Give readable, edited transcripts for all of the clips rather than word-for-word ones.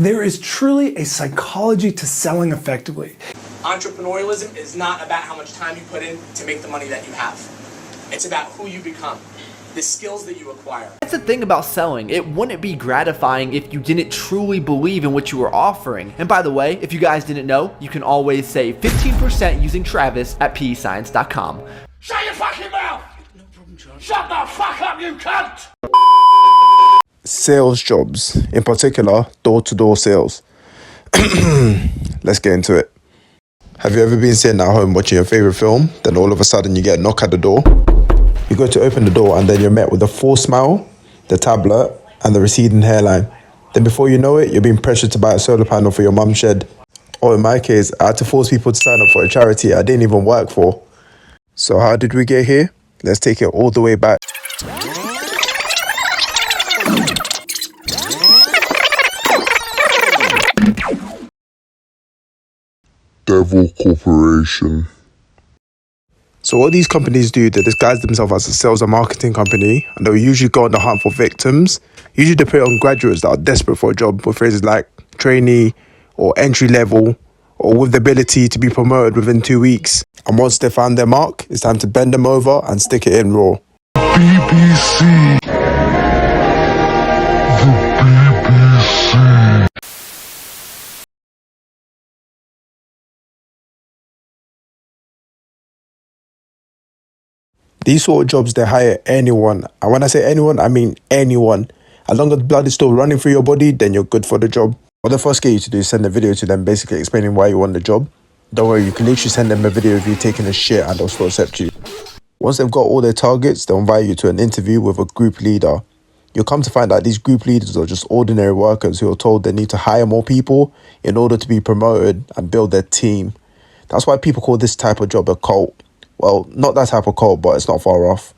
There is truly a psychology to selling effectively. Entrepreneurialism is not about how much time you put in to make the money that you have. It's about who you become, the skills that you acquire. That's the thing about selling. It wouldn't be gratifying if you didn't truly believe in what you were offering. And by the way, if you guys didn't know, you can always save 15% using Travis at pescience.com. Shut your fucking mouth! No problem, Charles. Shut the fuck up, you cunt! Sales jobs, in particular, door-to-door sales. Let's get into it. Have you ever been sitting at home watching your favorite film, then all of a sudden you get a knock at the door? You go to open the door and then you're met with a forced smile, the tablet, and the receding hairline. Then before you know it, you're being pressured to buy a solar panel for your mum's shed. Or in my case, I had to force people to sign up for a charity I didn't even work for. So how did we get here? Let's take it all the way back. Devil Corporation. So what these companies do, they disguise themselves as a sales and marketing company, and they'll usually go on the hunt for victims. Usually they prey on graduates that are desperate for a job with phrases like trainee or entry level, or with the ability to be promoted within 2 weeks. And once they found their mark, it's time to bend them over and stick it in raw. BBC. The BBC. These sort of jobs, they hire anyone. And when I say anyone, I mean anyone. As long as blood is still running through your body, then you're good for the job. What they first get you to do is send a video to them basically explaining why you want the job. Don't worry, you can literally send them a video of you taking a shit and they'll still accept you. Once they've got all their targets, they'll invite you to an interview with a group leader. You'll come to find out these group leaders are just ordinary workers who are told they need to hire more people in order to be promoted and build their team. That's why people call this type of job a cult. Well, not that type of cult, but it's not far off.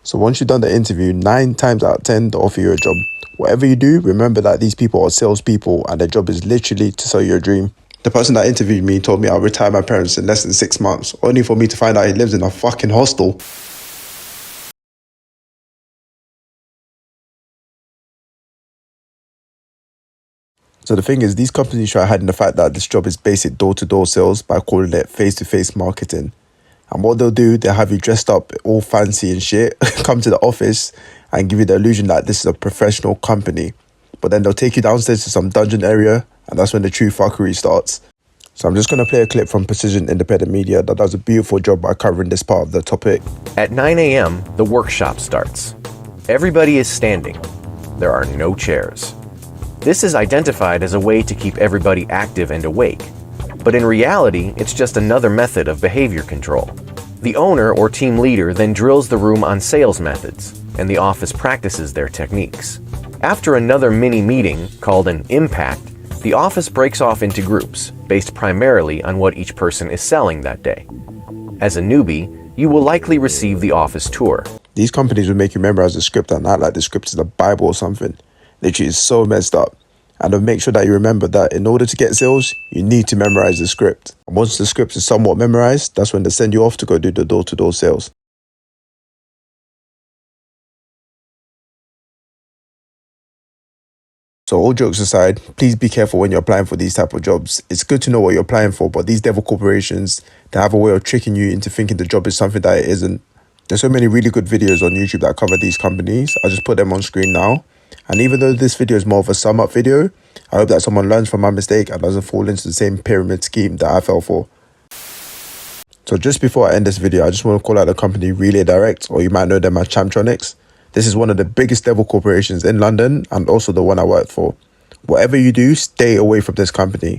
So once you've done the interview, 9 times out of 10, they'll offer you a job. Whatever you do, remember that these people are salespeople and their job is literally to sell you a dream. The person that interviewed me told me I'll retire my parents in less than 6 months, only for me to find out he lives in a fucking hostel. So the thing is, these companies try hiding the fact that this job is basic door-to-door sales by calling it face-to-face marketing. And what they'll do, they'll have you dressed up all fancy and shit, come to the office and give you the illusion that this is a professional company. But then they'll take you downstairs to some dungeon area, and that's when the true fuckery starts. So I'm just going to play a clip from Precision Independent Media that does a beautiful job by covering this part of the topic. At 9 a.m., the workshop starts. Everybody is standing. There are no chairs. This is identified as a way to keep everybody active and awake. But in reality, it's just another method of behavior control. The owner or team leader then drills the room on sales methods, and the office practices their techniques. After another mini meeting, called an impact, the office breaks off into groups, based primarily on what each person is selling that day. As a newbie, you will likely receive the office tour. These companies will make you memorize the script and act like the script is the Bible or something. Literally, it's so messed up. And they'll make sure that you remember that in order to get sales, you need to memorize the script. And once the script is somewhat memorized, that's when they send you off to go do the door-to-door sales. So all jokes aside, please be careful when you're applying for these type of jobs. It's good to know what you're applying for, but these devil corporations, they have a way of tricking you into thinking the job is something that it isn't. There's so many really good videos on YouTube that cover these companies. I'll just put them on screen now. And even though this video is more of a sum up video, I hope that someone learns from my mistake and doesn't fall into the same pyramid scheme that I fell for. So just before I end this video, I just want to call out the company Relay Direct, or you might know them as Chamtronics. This is one of the biggest devil corporations in London and also the one I worked for. Whatever you do, stay away from this company.